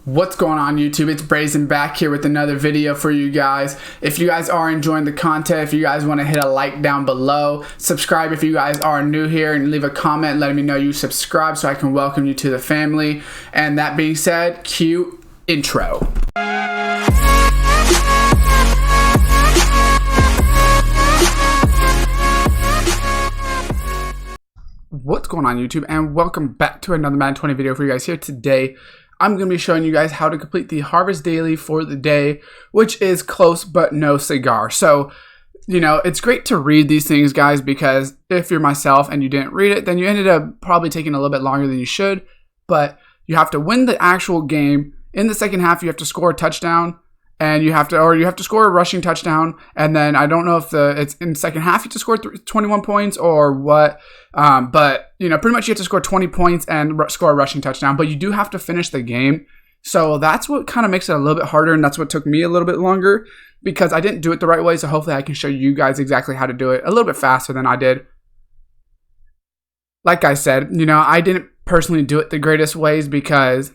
What's going on YouTube? It's Brayzon back here with another video for you guys. If you guys are enjoying the content, if you guys want to hit a like down below, subscribe if you guys are new here, and leave a comment letting me know you subscribe so I can welcome you to the family. And that being said, cue intro. What's going on YouTube, and welcome back to another Madden 20 video for you guys. Here today I'm going to be showing you guys how to complete the harvest daily for the day, which is close but no cigar. So, you know, it's great to read these things, guys, because if you're myself and you didn't read it, then you ended up probably taking a little bit longer than you should. But you have to win the actual game. In the second half, you have to score a touchdown, and you have to score a rushing touchdown. And then I don't know if it's in the second half you have to score 21 points or what. But you know, pretty much you have to score 20 points and score a rushing touchdown. But you do have to finish the game. So that's what kind of makes it a little bit harder, and that's what took me a little bit longer because I didn't do it the right way. So hopefully I can show you guys exactly how to do it a little bit faster than I did. Like I said, you know, I didn't personally do it the greatest ways because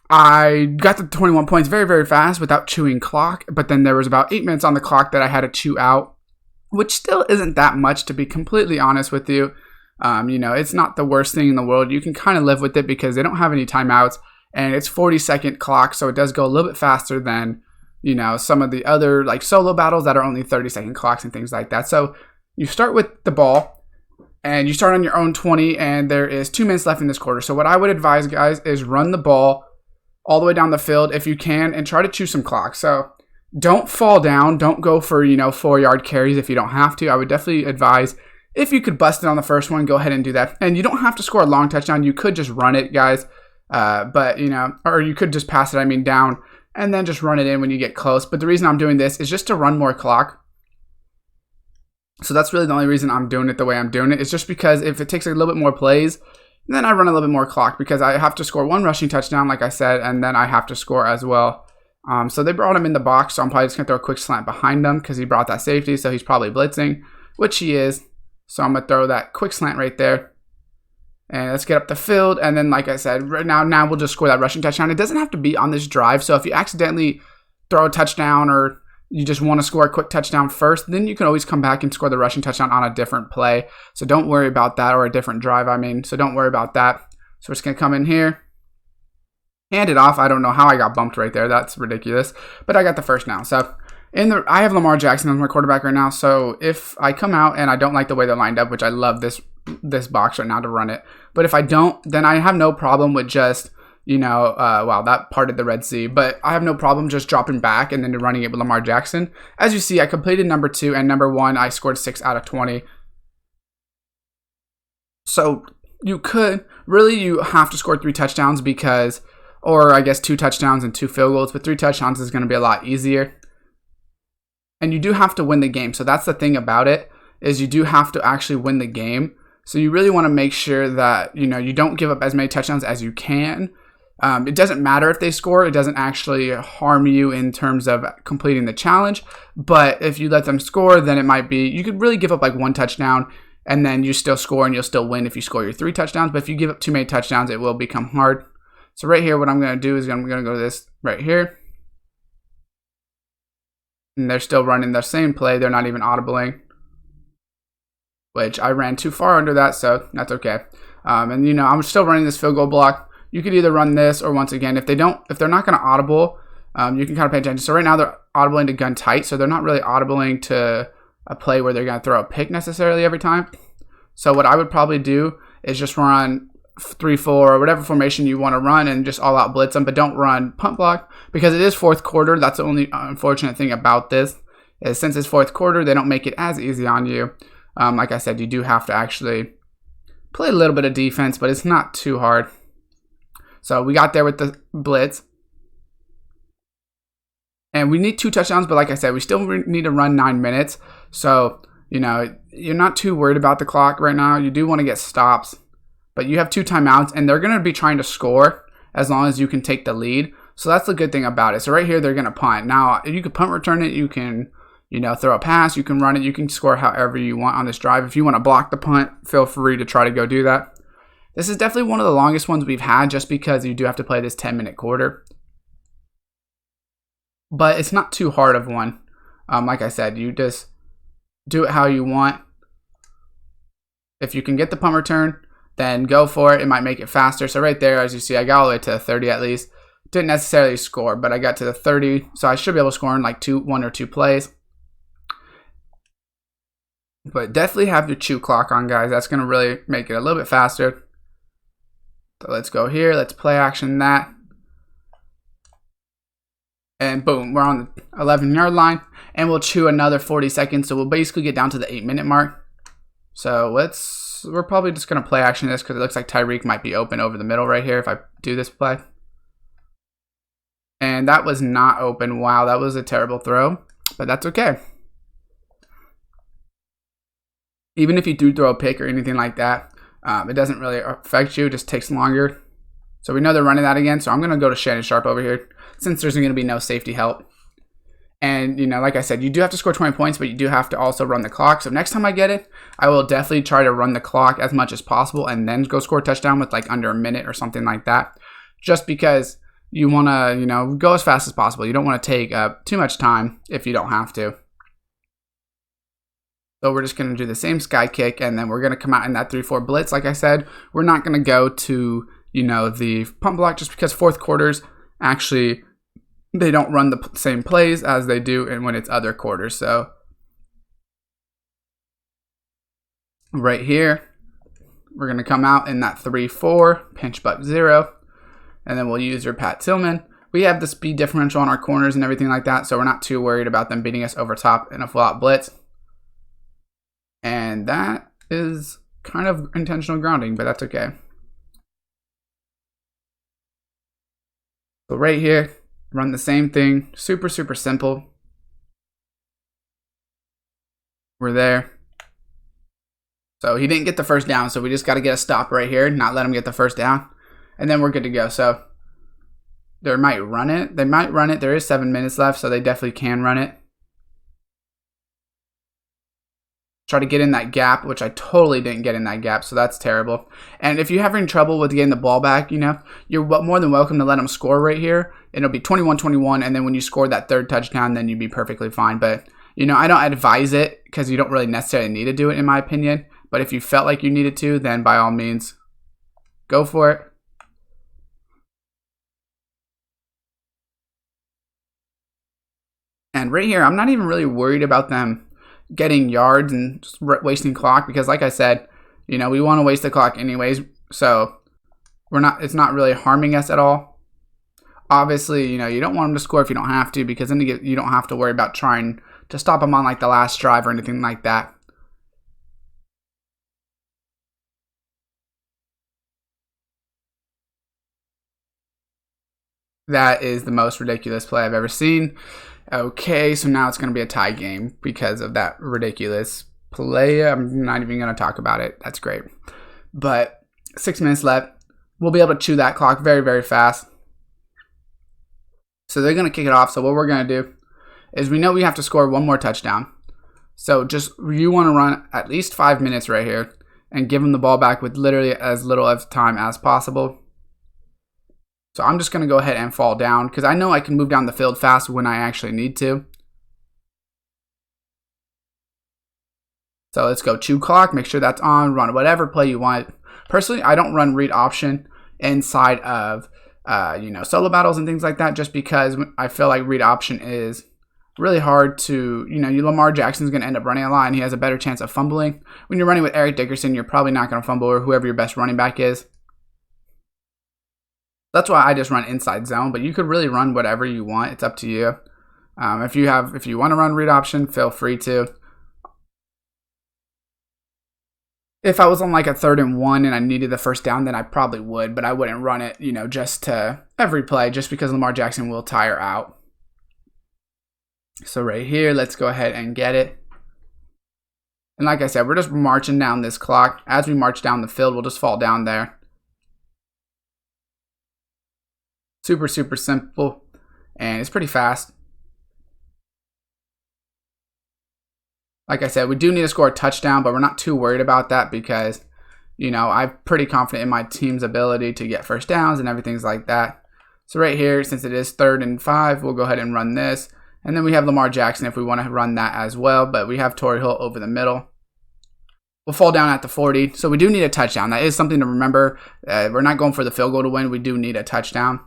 I got the 21 points very, very fast without chewing clock, but then there was about 8 minutes on the clock that I had to chew out, which still isn't that much, to be completely honest with you. You know, it's not the worst thing in the world. You can kind of live with it because they don't have any timeouts, and it's 40-second clock, so it does go a little bit faster than, you know, some of the other like solo battles that are only 30-second clocks and things like that. So you start with the ball, and you start on your own 20, and there is 2 minutes left in this quarter. So what I would advise, guys, is run the ball all the way down the field if you can, and try to chew some clock. So don't fall down. Don't go for, you know, 4-yard carries if you don't have to. I would definitely advise, if you could bust it on the first one, go ahead and do that. And you don't have to score a long touchdown. You could just run it, guys. But, you know, or you could just pass it, down, and then just run it in when you get close. But the reason I'm doing this is just to run more clock. So that's really the only reason I'm doing it the way I'm doing it. It's just because if it takes a little bit more plays, then I run a little bit more clock because I have to score 1 rushing touchdown, like I said, and then I have to score as well. So they brought him in the box, so I'm probably just going to throw a quick slant behind them because he brought that safety, so he's probably blitzing, which he is. So I'm going to throw that quick slant right there. And let's get up the field, and then like I said, right now we'll just score that rushing touchdown. It doesn't have to be on this drive, so if you accidentally throw a touchdown or you just want to score a quick touchdown first, then you can always come back and score the rushing touchdown on a different play. So don't worry about that, or a different drive, so don't worry about that. So we're just going to come in here, hand it off. I don't know how I got bumped right there. That's ridiculous. But I got the first now. So I have Lamar Jackson as my quarterback right now. So if I come out and I don't like the way they're lined up, which I love this box right now to run it. But if I don't, then I have no problem with just, you know, wow, that parted the Red Sea. But I have no problem just dropping back and then running it with Lamar Jackson. As you see, I completed number 2, and number 1, I scored 6 out of 20. So you have to score 3 touchdowns because, or I guess 2 touchdowns and 2 field goals, but 3 touchdowns is going to be a lot easier. And you do have to win the game. So that's the thing about it, is you do have to actually win the game. So you really want to make sure that, you know, you don't give up as many touchdowns as you can. It doesn't matter if they score. It doesn't actually harm you in terms of completing the challenge. But if you let them score, then it might be, you could really give up like 1 touchdown and then you still score and you'll still win if you score your 3 touchdowns. But if you give up too many touchdowns, it will become hard. So right here, what I'm going to do is I'm going to go to this right here. And they're still running the same play. They're not even audibling, which I ran too far under that, so that's okay. And you know, I'm still running this field goal block. You could either run this, or once again, if they're not going to audible, you can kind of pay attention. So right now they're audibling to gun tight, so they're not really audibling to a play where they're going to throw a pick necessarily every time. So what I would probably do is just run 3-4 or whatever formation you want to run and just all out blitz them, but don't run punt block because it is 4th quarter. That's the only unfortunate thing about this, is since it's 4th quarter, they don't make it as easy on you. Like I said, you do have to actually play a little bit of defense, but it's not too hard. So we got there with the blitz. And we need 2 touchdowns, but like I said, we still need to run 9 minutes. So, you know, you're not too worried about the clock right now. You do want to get stops, but you have 2 timeouts, and they're going to be trying to score as long as you can take the lead. So that's the good thing about it. So right here, they're going to punt. Now, you can punt return it. You can, you know, throw a pass. You can run it. You can score however you want on this drive. If you want to block the punt, feel free to try to go do that. This is definitely one of the longest ones we've had just because you do have to play this 10-minute quarter. but it's not too hard of one. Like I said, you just do it how you want. If you can get the punt return, then go for it. It might make it faster. So right there, as you see, I got all the way to 30 at least. Didn't necessarily score, but I got to the 30, so I should be able to score in like 1 or 2 plays. But definitely have your chew clock on, guys. That's going to really make it a little bit faster. So let's go here. Let's play action that. And boom, we're on the 11-yard line. And we'll chew another 40 seconds. So we'll basically get down to the 8-minute mark. So we're probably just going to play action this because it looks like Tyreek might be open over the middle right here if I do this play. And that was not open. Wow, that was a terrible throw. But that's okay. Even if you do throw a pick or anything like that, it doesn't really affect you. It just takes longer. So we know they're running that again. So I'm going to go to Shannon Sharp over here since there's going to be no safety help. And, you know, like I said, you do have to score 20 points, but you do have to also run the clock. So next time I get it, I will definitely try to run the clock as much as possible and then go score a touchdown with like under a minute or something like that. Just because you want to, you know, go as fast as possible. You don't want to take too much time if you don't have to. So we're just going to do the same sky kick, and then we're going to come out in that 3-4 blitz. Like I said, we're not going to go to, you know, the punt block just because fourth quarters actually they don't run the same plays as they do when it's other quarters. So right here, we're going to come out in that 3-4, pinch buck 0, and then we'll use your Pat Tillman. We have the speed differential on our corners and everything like that, so we're not too worried about them beating us over top in a full-out blitz. And that is kind of intentional grounding, but that's okay. So right here, run the same thing. Super, super simple. We're there. So he didn't get the first down, so we just got to get a stop right here, not let him get the first down. And then we're good to go. So they might run it. They might run it. There is 7 minutes left, so they definitely can run it. Try to get in that gap, which I totally didn't get in that gap, so that's terrible. And if you're having trouble with getting the ball back, you know, you're more than welcome to let them score right here. It'll be 21-21, and then when you score that third touchdown, then you'd be perfectly fine. But, you know, I don't advise it because you don't really necessarily need to do it, in my opinion. But if you felt like you needed to, then by all means, go for it. And right here, I'm not even really worried about them getting yards and just wasting clock because, like I said, you know, we want to waste the clock anyways, so it's not really harming us at all. Obviously, you know, you don't want them to score if you don't have to, because then you don't have to worry about trying to stop them on like the last drive or anything like that. That is the most ridiculous play I've ever seen. Okay, so now it's going to be a tie game because of that ridiculous play. I'm not even going to talk about it. That's great. But 6 minutes left. We'll be able to chew that clock very, very fast. So they're going to kick it off. So what we're going to do is we know we have to score one more touchdown. So you want to run at least 5 minutes right here and give them the ball back with literally as little of time as possible. So I'm just going to go ahead and fall down because I know I can move down the field fast when I actually need to. So let's go chew clock, make sure that's on, run whatever play you want. Personally, I don't run read option inside of solo battles and things like that just because I feel like read option is really hard to, Lamar Jackson's going to end up running a lot and he has a better chance of fumbling. When you're running with Eric Dickerson, you're probably not going to fumble or whoever your best running back is. That's why I just run inside zone, but you could really run whatever you want. It's up to you. If you want to run read option, feel free to. If I was on like a 3rd and 1 and I needed the first down, then I probably would, but I wouldn't run it, just to every play just because Lamar Jackson will tire out. So right here, let's go ahead and get it. And like I said, we're just marching down this clock. As we march down the field, we'll just fall down there. Super, super simple, and it's pretty fast. Like I said, we do need to score a touchdown, but we're not too worried about that because, I'm pretty confident in my team's ability to get first downs and everything's like that. So right here, since it is 3rd and 5, we'll go ahead and run this. And then we have Lamar Jackson if we want to run that as well. But we have Torrey Hill over the middle. We'll fall down at the 40. So we do need a touchdown. That is something to remember. We're not going for the field goal to win. We do need a touchdown.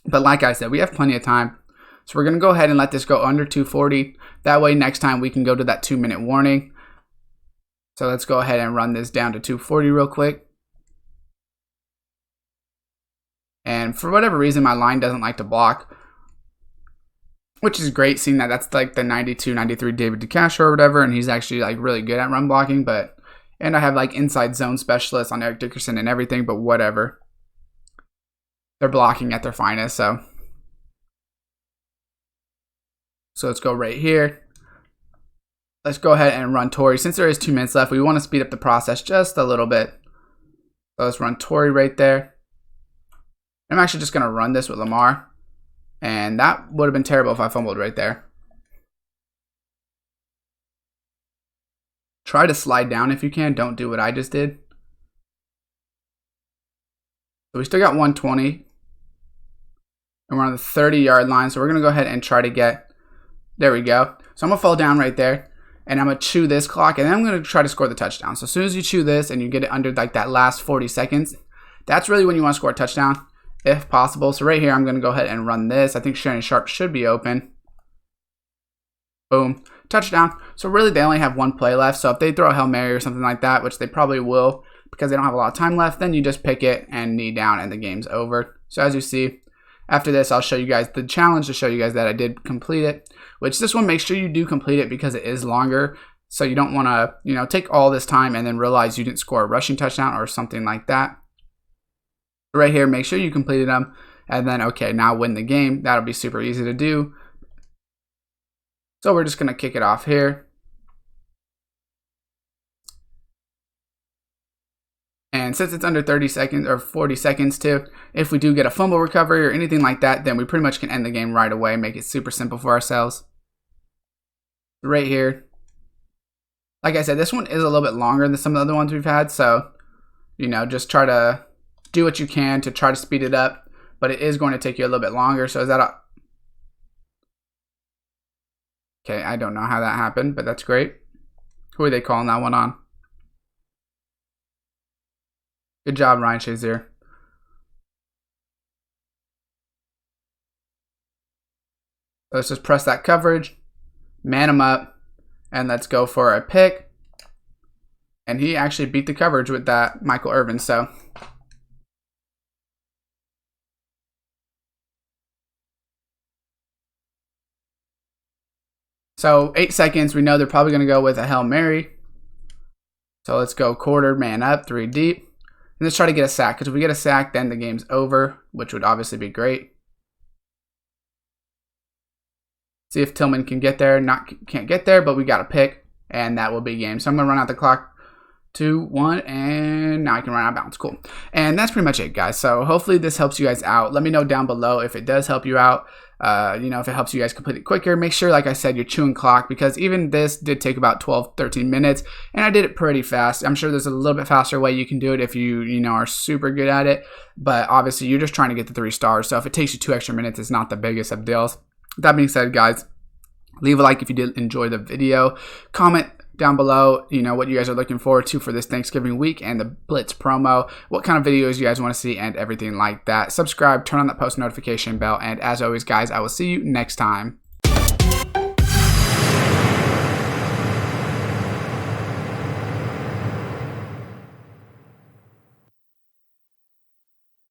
But like I said, we have plenty of time. So we're going to go ahead and let this go under 240. That way next time we can go to that 2-minute warning. So let's go ahead and run this down to 240 real quick. And for whatever reason, my line doesn't like to block, which is great, seeing that that's like the 92, 93 David DeCastro or whatever, and he's actually like really good at run blocking. And I have like inside zone specialists on Eric Dickerson and everything, but whatever. They're blocking at their finest, so let's go right here. Let's go ahead and run Torrey. Since there is 2 minutes left, we want to speed up the process just a little bit. So let's run Torrey right there. I'm actually just going to run this with Lamar. And that would have been terrible if I fumbled right there. Try to slide down if you can. Don't do what I just did. So we still got 120. And we're on the 30-yard line. So we're going to go ahead and try to get... There we go. So I'm going to fall down right there. And I'm going to chew this clock. And then I'm going to try to score the touchdown. So as soon as you chew this and you get it under like that last 40 seconds, that's really when you want to score a touchdown, if possible. So right here, I'm going to go ahead and run this. I think Shannon Sharp should be open. Boom. Touchdown. So really, they only have 1 play left. So if they throw a Hail Mary or something like that, which they probably will because they don't have a lot of time left, then you just pick it and knee down and the game's over. So as you see, after this, I'll show you guys the challenge to show you guys that I did complete it, which this one, make sure you do complete it because it is longer. So you don't want to, take all this time and then realize you didn't score a rushing touchdown or something like that. Right here, make sure you completed them, and then, okay, now win the game. That'll be super easy to do. So we're just going to kick it off here. And since it's under 30 seconds or 40 seconds too, if we do get a fumble recovery or anything like that, then we pretty much can end the game right away, make it super simple for ourselves. Right here. Like I said, this one is a little bit longer than some of the other ones we've had, so, just try to do what you can to try to speed it up, but it is going to take you a little bit longer. So is that a... Okay, I don't know how that happened, but that's great. Who are they calling that one on? Good job, Ryan Shazier. Let's just press that coverage, man him up, and let's go for a pick. And he actually beat the coverage with that Michael Irvin, so... So 8 seconds, we know they're probably going to go with a Hail Mary. So let's go quarter, man up, 3 deep. And let's try to get a sack, because if we get a sack, then the game's over, which would obviously be great. See if Tillman can get there. Can't get there, but we got a pick, and that will be game. So I'm going to run out the clock. 2, 1, and now I can run out of bounds. Cool. And that's pretty much it, guys. So hopefully this helps you guys out. Let me know down below if it does help you out. If it helps you guys complete it quicker. Make sure, like I said, you're chewing clock, because even this did take about 12, 13 minutes, and I did it pretty fast. I'm sure there's a little bit faster way you can do it if you are super good at it, but obviously you're just trying to get the 3 stars. So if it takes you 2 extra minutes, it's not the biggest of deals. That being said, guys, leave a like if you did enjoy the video. Comment down below, what you guys are looking forward to for this Thanksgiving week and the Blitz promo, what kind of videos you guys want to see, and everything like that. Subscribe, turn on that post notification bell, and as always, guys, I will see you next time.